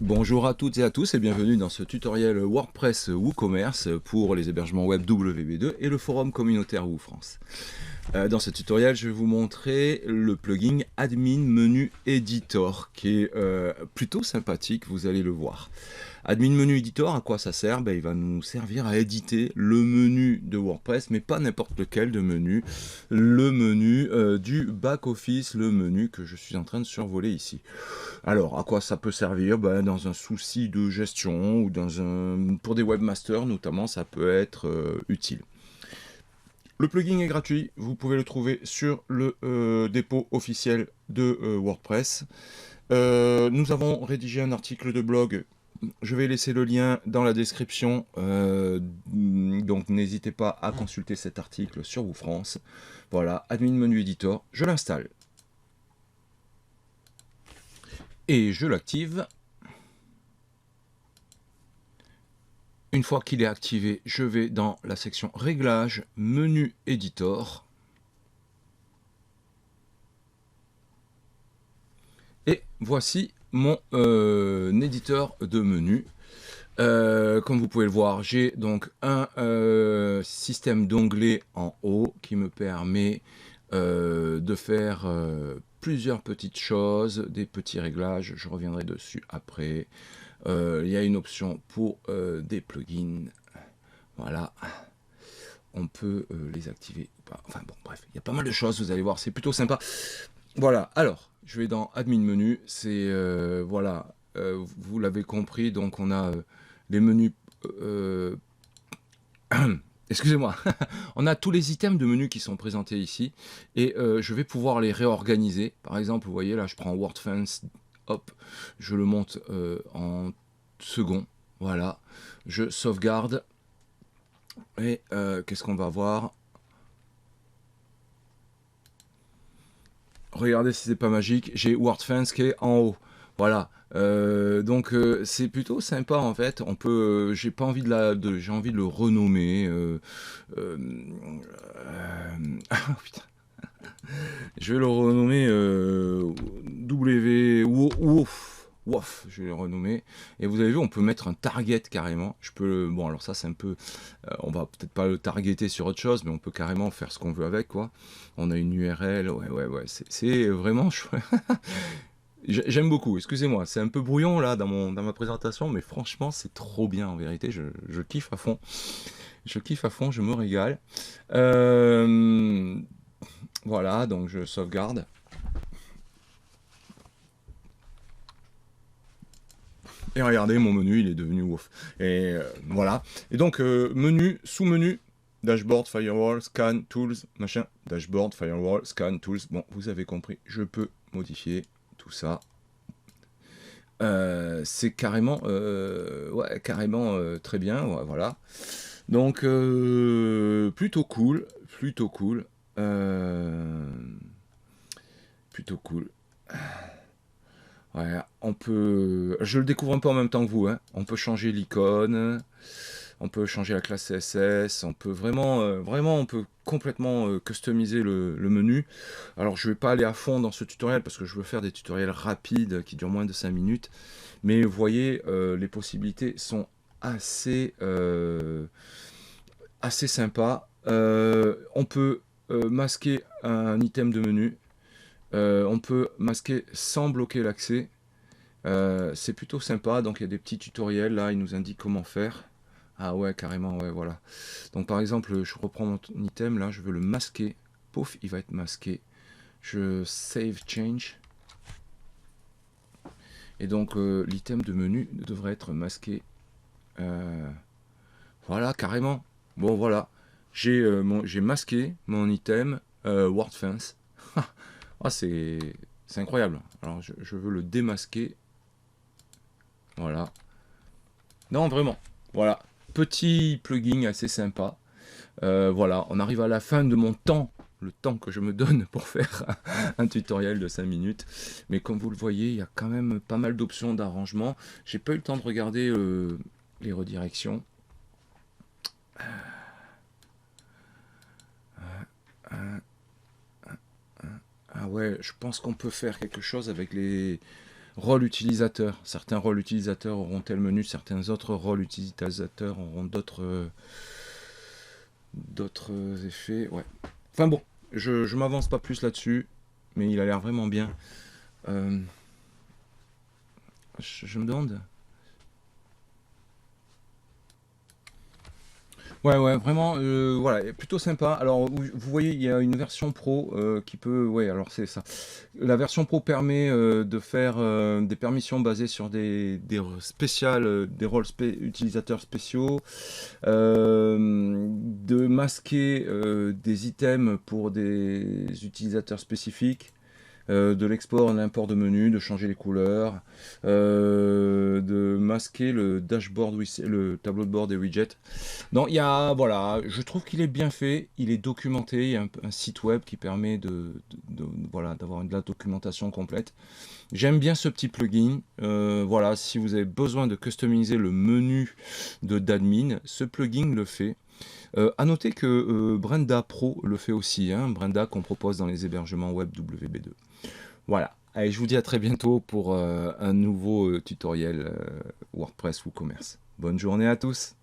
Bonjour à toutes et à tous et bienvenue dans ce tutoriel WordPress WooCommerce pour les hébergements web WB2 et le forum communautaire WooFrance. Dans ce tutoriel, je vais vous montrer le plugin Admin Menu Editor qui est plutôt sympathique, vous allez le voir. Admin Menu Editor, à quoi ça sert? Il va nous servir à éditer le menu de WordPress, mais pas n'importe lequel de menu, le menu du back-office, le menu que je suis en train de survoler ici. Alors, à quoi ça peut servir? Dans un souci de gestion ou pour des webmasters notamment, ça peut être utile. Le plugin est gratuit, vous pouvez le trouver sur le dépôt officiel de WordPress. Nous avons rédigé un article de blog, je vais laisser le lien dans la description, donc n'hésitez pas à consulter cet article sur WooFrance. Voilà, Admin Menu Editor, je l'installe. Et je l'active. Une fois qu'il est activé, je vais dans la section Réglages, Menu Editor. Et voici mon éditeur de menu. Comme vous pouvez le voir, j'ai donc un système d'onglets en haut qui me permet de faire plusieurs petites choses, des petits réglages, je reviendrai dessus après. Il y a une option pour des plugins, voilà, on peut les activer ou pas, enfin bon bref, il y a pas mal de choses, vous allez voir, c'est plutôt sympa. Voilà, alors, je vais dans Admin Menu, c'est, voilà, vous l'avez compris, donc on a les menus, excusez-moi, on a tous les items de menu qui sont présentés ici, et je vais pouvoir les réorganiser. Par exemple, vous voyez là, je prends WordFence, hop, je le monte en second, voilà, je sauvegarde, et qu'est-ce qu'on va voir? Regardez si c'est pas magique, j'ai WordFence qui est en haut. Voilà, donc c'est plutôt sympa en fait. On peut, j'ai pas envie j'ai envie de le renommer. Ah putain, je vais le renommer Wof, je vais le renommer. Et vous avez vu, on peut mettre un target carrément. Bon, alors ça c'est un peu, on va peut-être pas le targeter sur autre chose, mais on peut carrément faire ce qu'on veut avec, quoi. On a une URL, ouais, c'est vraiment chouette. J'aime beaucoup, excusez-moi, c'est un peu brouillon là dans ma présentation, mais franchement c'est trop bien en vérité, je kiffe à fond. Je kiffe à fond, je me régale. Voilà, donc je sauvegarde. Et regardez, mon menu, il est devenu ouf. Et voilà. Et donc, menu, sous-menu, dashboard, firewall, scan, tools, machin. Dashboard, firewall, scan, tools. Bon, vous avez compris, je peux modifier tout ça. C'est carrément, ouais, carrément très bien, ouais, voilà. Donc, plutôt cool, plutôt cool. Plutôt cool. Ouais, on peut... Je le découvre un peu en même temps que vous, hein. On peut changer l'icône, on peut changer la classe CSS, on peut vraiment, vraiment, on peut complètement customiser le menu. Alors, je vais pas aller à fond dans ce tutoriel parce que je veux faire des tutoriels rapides qui durent moins de 5 minutes. Mais vous voyez, les possibilités sont assez, assez sympas. On peut masquer un item de menu. On peut masquer sans bloquer l'accès. C'est plutôt sympa, donc il y a des petits tutoriels là, il nous indique comment faire. Ah ouais, carrément, ouais, voilà. Donc par exemple, je reprends mon item là, je veux le masquer. Pouf, il va être masqué. Je save change. Et donc l'item de menu devrait être masqué. Voilà, carrément. Bon, voilà. J'ai masqué mon item WordFence. Ah, c'est incroyable. Alors je veux le démasquer. Voilà. Non, vraiment. Voilà. Petit plugin assez sympa. Voilà, on arrive à la fin de mon temps, le temps que je me donne pour faire un tutoriel de 5 minutes. Mais comme vous le voyez, il y a quand même pas mal d'options d'arrangement. J'ai pas eu le temps de regarder les redirections. Ah ouais, je pense qu'on peut faire quelque chose avec les Rôle utilisateur. Certains rôles utilisateurs auront tel menu, certains autres rôles utilisateurs auront d'autres effets. Ouais. Enfin bon, je m'avance pas plus là-dessus, mais il a l'air vraiment bien. Euh, je me demande. Ouais, ouais, vraiment, voilà, plutôt sympa. Alors, vous voyez, il y a une version pro qui peut, ouais, alors c'est ça. La version pro permet de faire des permissions basées sur des spéciales, des rôles utilisateurs spéciaux, de masquer des items pour des utilisateurs spécifiques. De l'export, l'import de menus, de changer les couleurs, de masquer le dashboard, le tableau de bord des widgets. Donc il y a, voilà, je trouve qu'il est bien fait, il est documenté, il y a un site web qui permet voilà, d'avoir de la documentation complète. J'aime bien ce petit plugin. Voilà, si vous avez besoin de customiser le menu d'admin, ce plugin le fait. À noter que Brenda Pro le fait aussi, hein, Brenda qu'on propose dans les hébergements web WB2. Voilà. Allez, je vous dis à très bientôt pour un nouveau tutoriel WordPress WooCommerce. Bonne journée à tous.